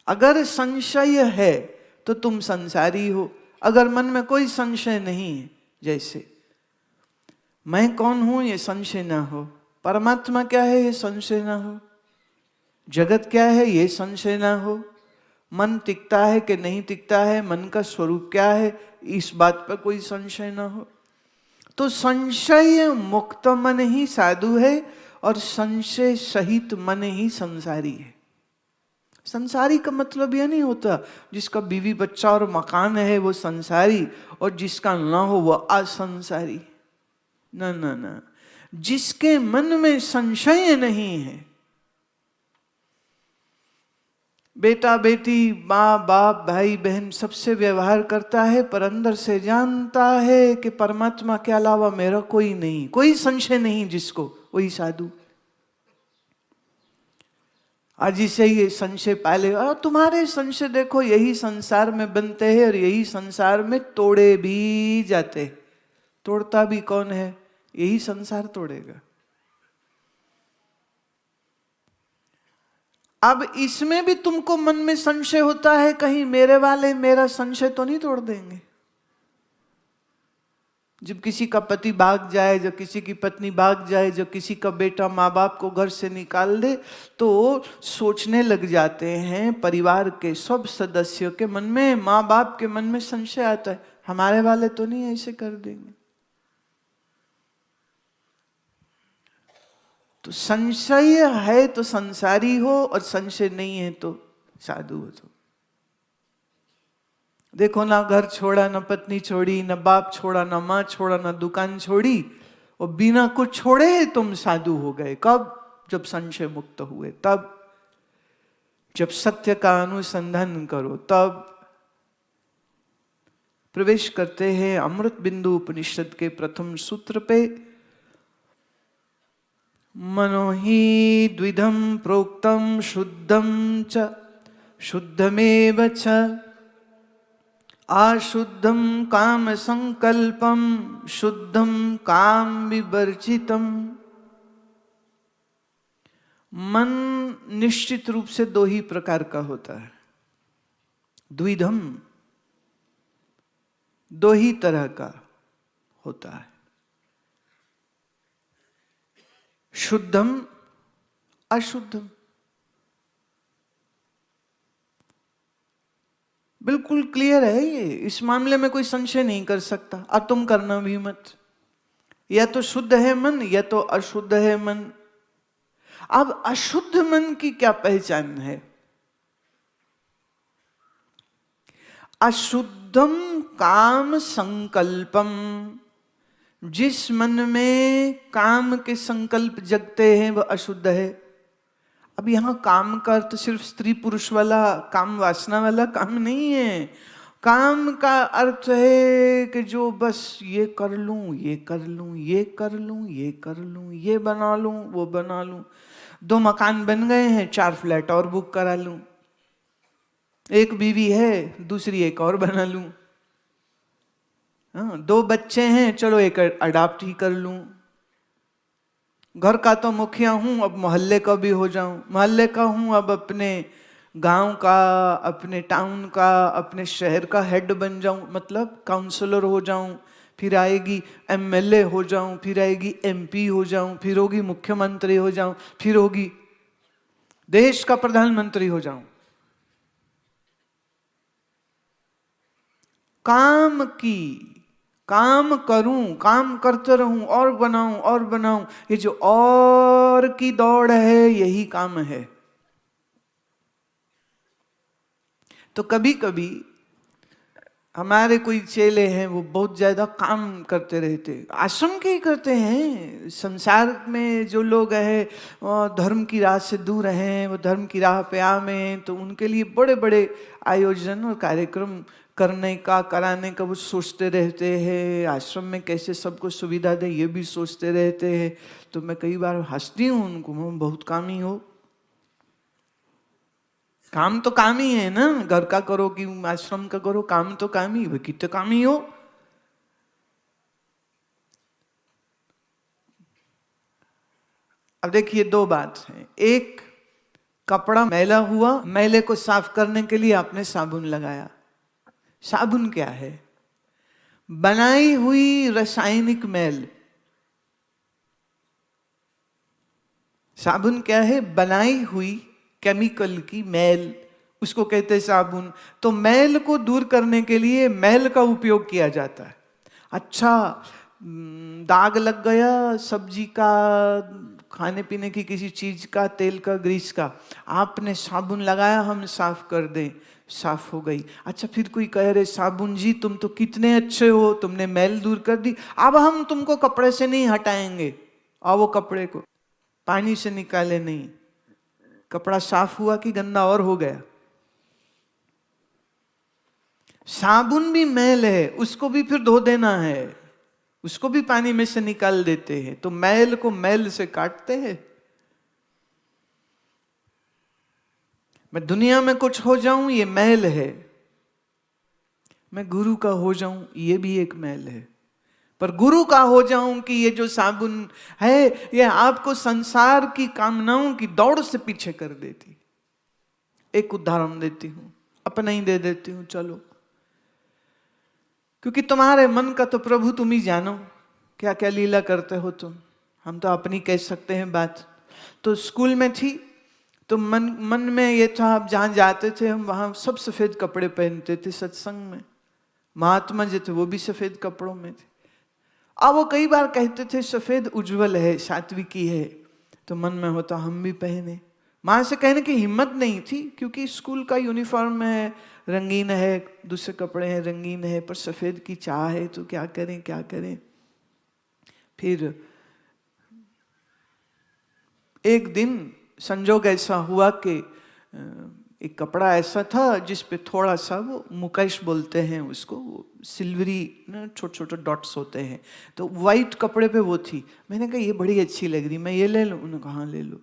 अगर संशय है तो तुम संसारी हो। अगर मन में कोई संशय नहीं है, जैसे मैं कौन हूं ये संशय ना हो, परमात्मा क्या है ये संशय ना हो, जगत क्या है ये संशय ना हो, मन टिकता है कि नहीं टिकता है, मन का स्वरूप क्या है इस बात पर कोई संशय ना हो, तो संशय मुक्त मन ही साधु है और संशय सहित मन ही संसारी है। संसारी का मतलब यह नहीं होता जिसका बीवी बच्चा और मकान है वो संसारी, और जिसका ना हो वो असंसारी। ना ना ना, जिसके मन में संशय नहीं है, बेटा बेटी माँ बाप भाई बहन सबसे व्यवहार करता है, पर अंदर से जानता है कि परमात्मा के अलावा मेरा कोई नहीं, कोई संशय नहीं जिसको, वही साधु। आज इसे ये संशय पाले, और तुम्हारे संशय देखो यही संसार में बनते हैं और यही संसार में तोड़े भी जाते। तोड़ता भी कौन है? यही संसार तोड़ेगा। अब इसमें भी तुमको मन में संशय होता है, कहीं मेरे वाले मेरा संशय तो नहीं तोड़ देंगे। जब किसी का पति भाग जाए, जब किसी की पत्नी भाग जाए, जब किसी का बेटा माँ बाप को घर से निकाल दे, तो सोचने लग जाते हैं परिवार के सब सदस्यों के मन में, माँ बाप के मन में संशय आता है, हमारे वाले तो नहीं ऐसे कर देंगे। तो संशय है तो संसारी हो, और संशय नहीं है तो साधु हो। तो देखो ना, घर छोड़ा, ना पत्नी छोड़ी, ना बाप छोड़ा, ना माँ छोड़ा, ना दुकान छोड़ी, और बिना कुछ छोड़े तुम साधु हो गए। कब? जब संशय मुक्त हुए, तब जब सत्य का अनुसंधान करो, तब। प्रवेश करते हैं अमृत बिंदु उपनिषद के प्रथम सूत्र पे। मनो ही द्विधम प्रोक्तम शुद्धम च शुद्धमेव च अशुद्धम काम संकल्पम शुद्धम काम विवर्जितम। मन निश्चित रूप से दो ही प्रकार का होता है, द्विधम, दो ही तरह का होता है, शुद्धम अशुद्धम। बिल्कुल क्लियर है ये, इस मामले में कोई संशय नहीं कर सकता, और तुम करना भी मत। या तो शुद्ध है मन या तो अशुद्ध है मन। अब अशुद्ध मन की क्या पहचान है? अशुद्धम काम संकल्पम, जिस मन में काम के संकल्प जगते हैं वह अशुद्ध है। अब यहां काम का अर्थ सिर्फ स्त्री पुरुष वाला काम, वासना वाला काम नहीं है। काम का अर्थ है कि जो बस ये कर लूं, ये कर लूं, ये कर लूं, ये कर लूं, ये बना लूं, वो बना लूं। 2 मकान बन गए हैं, 4 फ्लैट और बुक करा लूं। 1 बीवी है, दूसरी एक और बना लूं। 2 बच्चे हैं, चलो एक अडॉप्ट ही कर लूं। घर का तो मुखिया हूं, अब मोहल्ले का भी हो जाऊं। मोहल्ले का हूं, अब अपने गांव का, अपने टाउन का, अपने शहर का हेड बन जाऊं, मतलब काउंसलर हो जाऊं, फिर आएगी एमएलए हो जाऊं, फिर आएगी एमपी हो जाऊं, फिर होगी मुख्यमंत्री हो जाऊं, फिर होगी देश का प्रधानमंत्री हो जाऊं। काम करूं, काम करते रहूं, और बनाऊं और बनाऊं, ये जो और की दौड़ है यही काम है। तो कभी कभी हमारे कोई चेले हैं, वो बहुत ज्यादा काम करते रहते, आश्रम के ही करते हैं। संसार में जो लोग हैं वो धर्म की राह से दूर हैं, वो धर्म की राह पे आमे, तो उनके लिए बड़े बड़े आयोजन और कार्यक्रम करने का, कराने का वो सोचते रहते हैं। आश्रम में कैसे सबको सुविधा दे ये भी सोचते रहते हैं। तो मैं कई बार हंसती हूँ उनको, बहुत कामी हो। काम तो काम ही है ना, घर का करो कि आश्रम का करो, काम तो काम ही, भाई कितने काम ही हो। अब देखिए 2 बात है। एक, कपड़ा मैला हुआ, मैले को साफ करने के लिए आपने साबुन लगाया। साबुन क्या है? बनाई हुई रासायनिक मैल। साबुन क्या है? बनाई हुई केमिकल की मैल, उसको कहते हैं साबुन। तो मैल को दूर करने के लिए मैल का उपयोग किया जाता है। अच्छा, दाग लग गया सब्जी का, खाने पीने की किसी चीज का, तेल का, ग्रीस का, आपने साबुन लगाया, हम साफ कर दें, साफ हो गई। अच्छा, फिर कोई कह रहे साबुन जी तुम तो कितने अच्छे हो, तुमने मैल दूर कर दी, अब हम तुमको कपड़े से नहीं हटाएंगे, और वो कपड़े को पानी से निकाले नहीं। कपड़ा साफ हुआ कि गंदा और हो गया? साबुन भी मैल है, उसको भी फिर धो देना है, उसको भी पानी में से निकाल देते हैं। तो मैल को मैल से काटते हैं। मैं दुनिया में कुछ हो जाऊं, ये मैल है। मैं गुरु का हो जाऊं, ये भी एक मैल है। पर गुरु का हो जाऊं कि ये जो साबुन है, ये आपको संसार की कामनाओं की दौड़ से पीछे कर देती। एक उदाहरण देती हूं, अपना ही दे देती हूं, चलो, क्योंकि तुम्हारे मन का तो प्रभु तुम ही जानो, क्या क्या लीला करते हो तुम, हम तो अपनी कह सकते हैं बात। तो स्कूल में थी तो मन में ये था, आप जहाँ जाते थे हम वहाँ सब सफ़ेद कपड़े पहनते थे। सत्संग में महात्मा जी थे, वो भी सफ़ेद कपड़ों में थे। अब वो कई बार कहते थे सफ़ेद उज्जवल है, सात्विकी है, तो मन में होता हम भी पहने। माँ से कहने की हिम्मत नहीं थी, क्योंकि स्कूल का यूनिफॉर्म है, रंगीन है, दूसरे कपड़े हैं रंगीन है, पर सफ़ेद की चाह है, तो क्या करें क्या करें। फिर एक दिन संजोग ऐसा हुआ कि एक कपड़ा ऐसा था जिस पे थोड़ा सा, वो मुकेश बोलते हैं उसको, सिल्वरी छोटे छोटे डॉट्स होते हैं, तो वाइट कपड़े पे वो थी। मैंने कहा ये बड़ी अच्छी लग रही, मैं ये ले लूँ? उन्होंने कहा हाँ ले लो।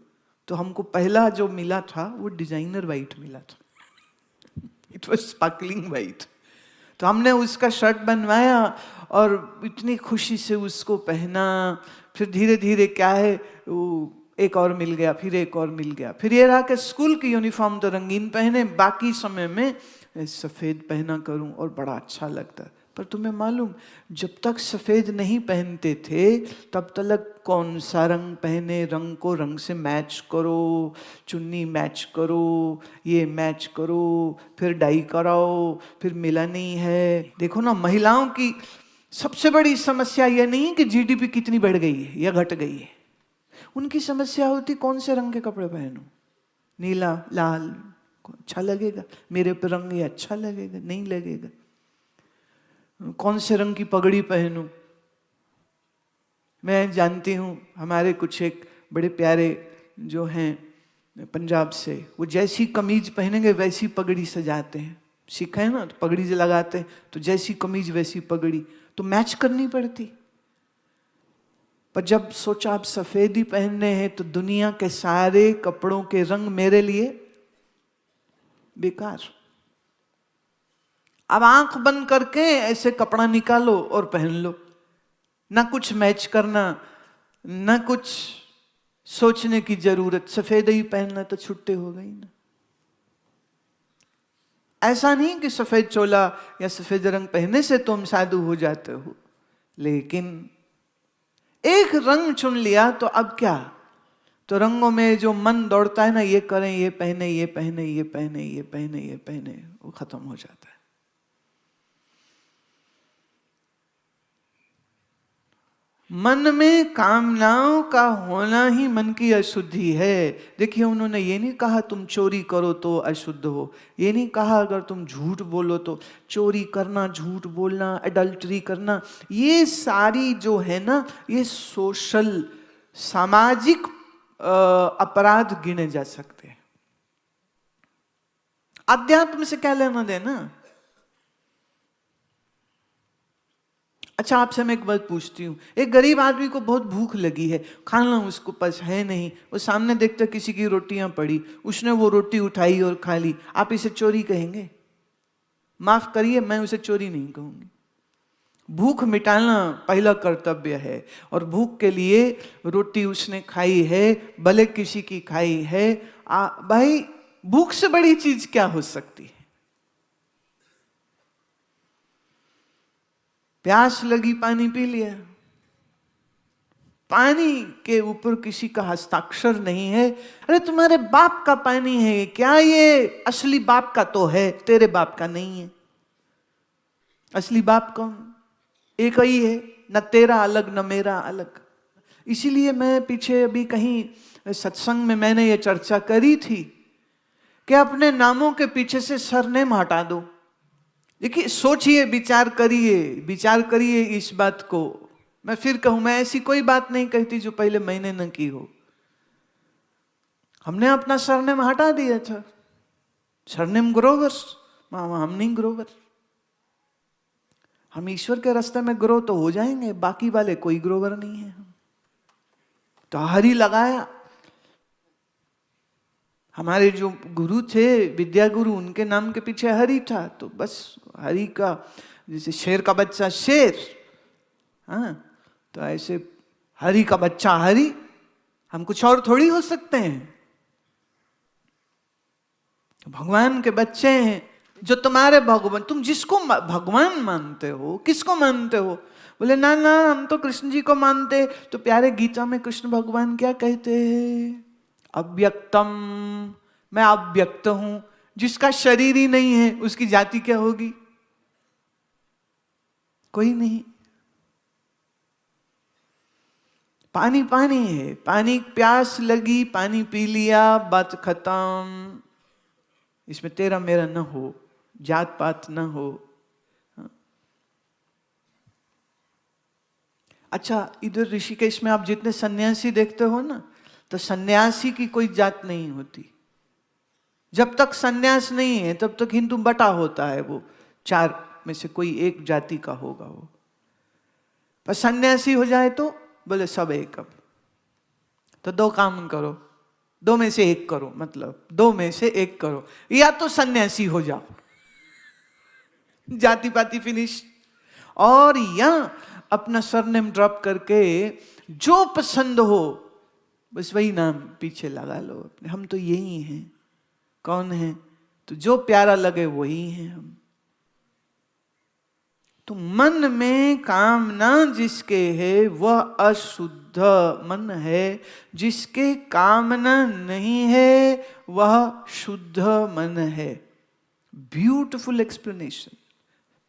तो हमको पहला जो मिला था वो डिजाइनर वाइट मिला था, इट वॉज स्पार्कलिंग वाइट। तो हमने उसका शर्ट बनवाया और इतनी खुशी से उसको पहना। फिर धीरे धीरे क्या है, वो एक और मिल गया, फिर एक और मिल गया। फिर ये रहा कि स्कूल की यूनिफॉर्म तो रंगीन पहने, बाकी समय में सफ़ेद पहना करूं और बड़ा अच्छा लगता। पर तुम्हें मालूम, जब तक सफ़ेद नहीं पहनते थे तब तक कौन सा रंग पहने, रंग को रंग से मैच करो, चुन्नी मैच करो, ये मैच करो, फिर डाई कराओ, फिर मिला नहीं है। देखो ना, महिलाओं की सबसे बड़ी समस्या यह नहीं कि जीडीपी कितनी बढ़ गई है या घट गई है, उनकी समस्या होती कौन से रंग के कपड़े पहनूं, नीला लाल अच्छा लगेगा, मेरे पे रंग ये अच्छा लगेगा नहीं लगेगा, कौन से रंग की पगड़ी पहनूं। मैं जानती हूँ हमारे कुछ एक बड़े प्यारे जो हैं पंजाब से, वो जैसी कमीज पहनेंगे वैसी पगड़ी सजाते हैं, सीखा है ना, तो पगड़ी से लगाते हैं, तो जैसी कमीज वैसी पगड़ी, तो मैच करनी पड़ती। पर जब सोचा अब सफ़ेद ही पहनने हैं तो दुनिया के सारे कपड़ों के रंग मेरे लिए बेकार। अब आंख बंद करके ऐसे कपड़ा निकालो और पहन लो, ना कुछ मैच करना, ना कुछ सोचने की जरूरत, सफ़ेद ही पहनना तो छुट्टे हो गई ना। ऐसा नहीं कि सफ़ेद चोला या सफ़ेद रंग पहनने से तुम साधु हो जाते हो, लेकिन एक रंग चुन लिया तो अब क्या, तो रंगों में जो मन दौड़ता है ना, ये करें ये पहने ये पहने ये पहने ये पहने ये पहने, वो खत्म हो जाता है। मन में कामनाओं का होना ही मन की अशुद्धि है। देखिए, उन्होंने ये नहीं कहा तुम चोरी करो तो अशुद्ध हो, ये नहीं कहा अगर तुम झूठ बोलो तो। चोरी करना, झूठ बोलना, एडल्ट्री करना, ये सारी जो है ना, ये सोशल सामाजिक अपराध गिने जा सकते हैं। अध्यात्म से क्या लेना देना। अच्छा, आपसे मैं एक बात पूछती हूँ, एक गरीब आदमी को बहुत भूख लगी है, खाना उसको पास है नहीं, वो सामने देखता किसी की रोटियां पड़ी, उसने वो रोटी उठाई और खा ली, आप इसे चोरी कहेंगे? माफ करिए, मैं उसे चोरी नहीं कहूंगी। भूख मिटाना पहला कर्तव्य है, और भूख के लिए रोटी उसने खाई है, भले किसी की खाई है, भाई भूख से बड़ी चीज क्या हो सकती है? प्यास लगी, पानी पी लिया। पानी के ऊपर किसी का हस्ताक्षर नहीं है। अरे तुम्हारे बाप का पानी है क्या? ये असली बाप का तो है, तेरे बाप का नहीं है। असली बाप कौन? एक ही है, न तेरा अलग न मेरा अलग। इसीलिए मैं पीछे अभी कहीं सत्संग में मैंने ये चर्चा करी थी कि अपने नामों के पीछे से सरनेम हटा दो। देखिए, सोचिए, विचार करिए इस बात को। मैं फिर कहूं, मैं ऐसी कोई बात नहीं कहती जो पहले मैंने न की हो। हमने अपना सरनेम हटा दिया था, सरनेम ग्रोवर। हम नहीं ग्रोवर। हम ईश्वर के रास्ते में ग्रो तो हो जाएंगे, बाकी वाले कोई ग्रोवर नहीं है। तो हरि लगाया। हमारे जो गुरु थे, विद्या गुरु, उनके नाम के पीछे हरि था, तो बस हरि का, जैसे शेर का बच्चा शेर, हाँ, तो ऐसे हरि का बच्चा हरि। हम कुछ और थोड़ी हो सकते हैं। भगवान के बच्चे हैं जो तुम्हारे भगवान। तुम जिसको भगवान मानते हो, किसको मानते हो? बोले ना ना, हम तो कृष्ण जी को मानते। तो प्यारे गीता में कृष्ण भगवान क्या कहते हैं? अव्यक्तम, मैं अव्यक्त हूं। जिसका शरीर ही नहीं है उसकी जाति क्या होगी? कोई नहीं। पानी पानी है, पानी प्यास लगी, पानी पी लिया, बात खत्म। इसमें तेरा मेरा न हो, जात पात न हो। अच्छा, इधर ऋषिकेश में आप जितने सन्यासी देखते हो ना, तो सन्यासी की कोई जात नहीं होती। जब तक सन्यास नहीं है तब तक हिंदू बटा होता है। वो चार में से कोई एक जाति का होगा वो। पर सन्यासी हो जाए तो बोले सब एक। अब तो दो काम करो, दो में से एक करो, मतलब दो में से एक करो। या तो सन्यासी हो जाओ, जाति पाति फिनिश, और या अपना सरनेम ड्रॉप करके जो पसंद हो बस वही नाम पीछे लगा लो अपने। हम तो यही हैं। कौन है? तो जो प्यारा लगे वही हैं हम। तो मन में कामना जिसके है वह अशुद्ध मन है, जिसके कामना नहीं है वह शुद्ध मन है। Beautiful explanation.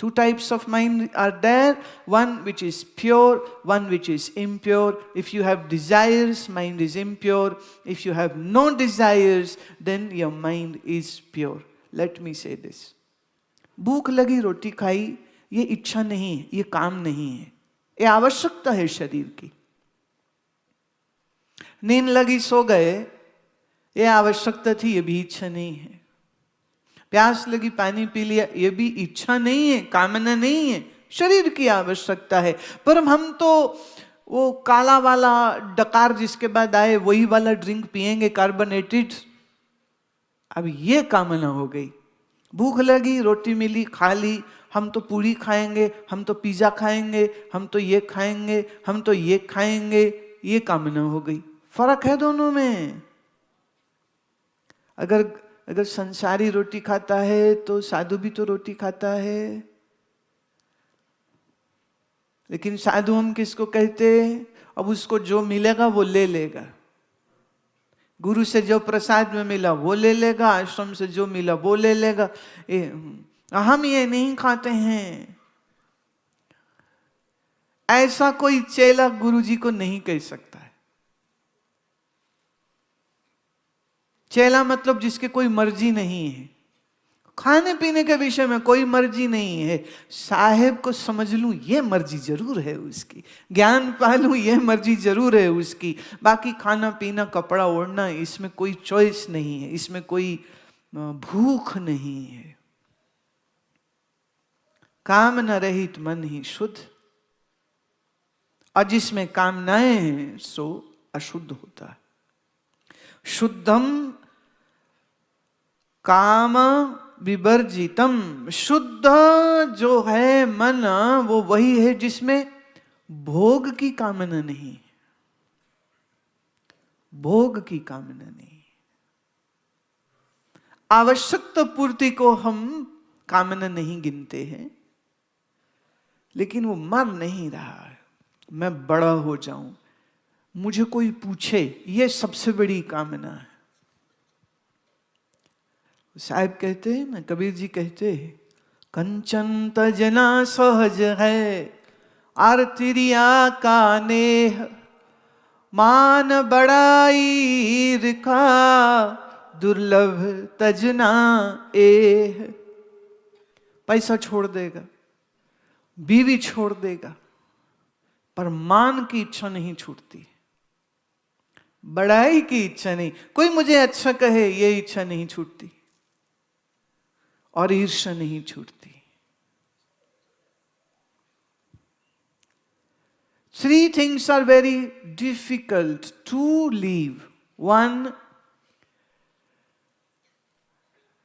Two types of mind are there, one which is pure, one which is impure. If you have desires, mind is impure. If you have no desires, then your mind is pure. Let me say this. भूख लगी, रोटी खाई, ये इच्छा नहीं है, ये काम नहीं है, ये आवश्यकता है शरीर की। नींद लगी, सो गए, ये आवश्यकता थी, ये भी इच्छा नहीं है। प्यास लगी, पानी पी लिया, ये भी इच्छा नहीं है, कामना नहीं है, शरीर की आवश्यकता है। पर हम तो वो काला वाला डकार जिसके बाद आए वही वाला ड्रिंक पिएंगे, कार्बोनेटेड। अब ये कामना हो गई। भूख लगी, रोटी मिली, खा ली, हम तो पूरी खाएंगे, हम तो पिज्जा खाएंगे, हम तो ये खाएंगे, हम तो ये खाएंगे, ये कामना हो गई। फर्क है दोनों में। अगर संसारी रोटी खाता है तो साधु भी तो रोटी खाता है। लेकिन साधु हम किसको कहते? अब उसको जो मिलेगा वो ले लेगा। गुरु से जो प्रसाद में मिला वो ले लेगा, आश्रम से जो मिला वो ले लेगा। हम ये नहीं खाते हैं, ऐसा कोई चेला गुरु जी को नहीं कह सकता है। चेला मतलब जिसके कोई मर्जी नहीं है, खाने पीने के विषय में कोई मर्जी नहीं है। साहेब को समझ लूं ये मर्जी जरूर है उसकी, ज्ञान पालूं ये मर्जी जरूर है उसकी, बाकी खाना पीना कपड़ा ओढ़ना इसमें कोई चॉइस नहीं है, इसमें कोई भूख नहीं है। कामना रहित मन ही शुद्ध, और जिसमें कामनाएं हैं सो अशुद्ध होता है। शुद्धम काम विवर्जितम, शुद्ध जो है मन वो वही है जिसमें भोग की कामना नहीं, भोग की कामना नहीं। आवश्यकता पूर्ति को हम कामना नहीं गिनते हैं, लेकिन वो मर नहीं रहा है। मैं बड़ा हो जाऊं, मुझे कोई पूछे, ये सबसे बड़ी कामना है। साहब कहते हैं ना, कबीर जी कहते हैं, कंचन तजना सहज है आरतिरिया का नेह, मान बड़ाई का दुर्लभ तजना एह। पैसा छोड़ देगा, बीवी छोड़ देगा, पर मान की इच्छा नहीं छूटती, बड़ाई की इच्छा नहीं, कोई मुझे अच्छा कहे ये इच्छा नहीं छूटती, और ईर्ष्या नहीं छूटती। Three things are very difficult to leave. One,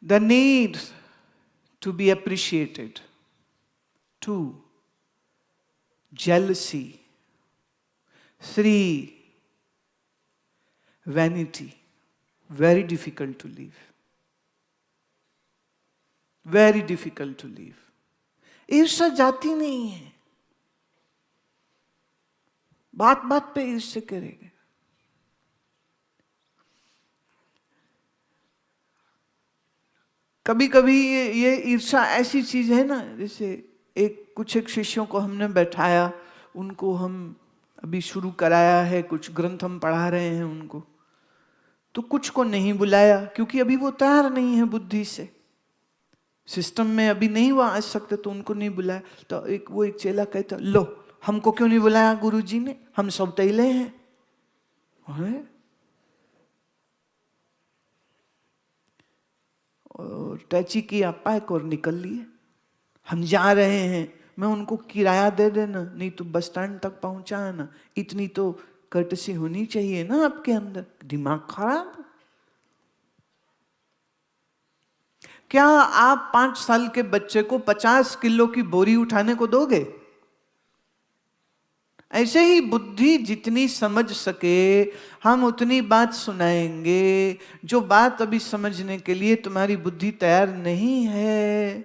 the need to be appreciated. Two, jealousy. Three, vanity. Very difficult to leave. Very difficult to leave. ईर्ष्या जाती नहीं है, बात बात पे ईर्ष्या करेंगे। कभी कभी ये ईर्ष्या ऐसी चीज है ना, जैसे कुछ शिष्यों को हमने बैठाया, उनको हम अभी शुरू कराया है, कुछ ग्रंथ हम पढ़ा रहे हैं उनको, तो कुछ को नहीं बुलाया क्योंकि अभी वो तैयार नहीं है बुद्धि से, सिस्टम में अभी नहीं वो आ सकते, तो उनको नहीं बुलाया। तो एक चेला कहता, लो हमको क्यों नहीं बुलाया गुरुजी ने, हम सब तैले हैं। और टैची किया, पैक और निकल लिए, हम जा रहे हैं, मैं उनको किराया दे देना, नहीं तो बस स्टैंड तक पहुंचाना, इतनी तो कर्टसी होनी चाहिए ना आपके अंदर। दिमाग खराब। क्या आप 5 साल के बच्चे को 50 किलो की बोरी उठाने को दोगे? ऐसे ही बुद्धि जितनी समझ सके हम उतनी बात सुनाएंगे। जो बात अभी समझने के लिए तुम्हारी बुद्धि तैयार नहीं है,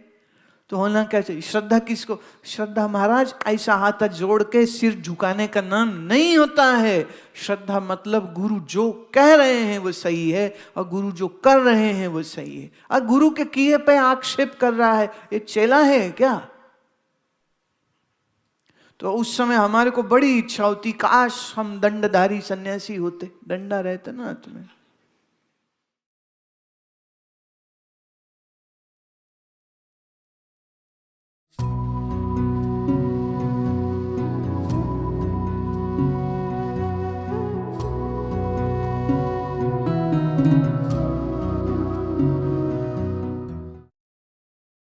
तो होना क्या चाहिए? श्रद्धा किसको? श्रद्धा महाराज ऐसा हाथ जोड़ के सिर झुकाने का नाम नहीं होता है। श्रद्धा मतलब गुरु जो कह रहे हैं वो सही है, और गुरु जो कर रहे हैं वो सही है। और गुरु के किए पे आक्षेप कर रहा है, ये चेला है क्या? तो उस समय हमारे को बड़ी इच्छा होती, काश हम दंडधारी सन्यासी होते, डंडा रहता ना हाथ में।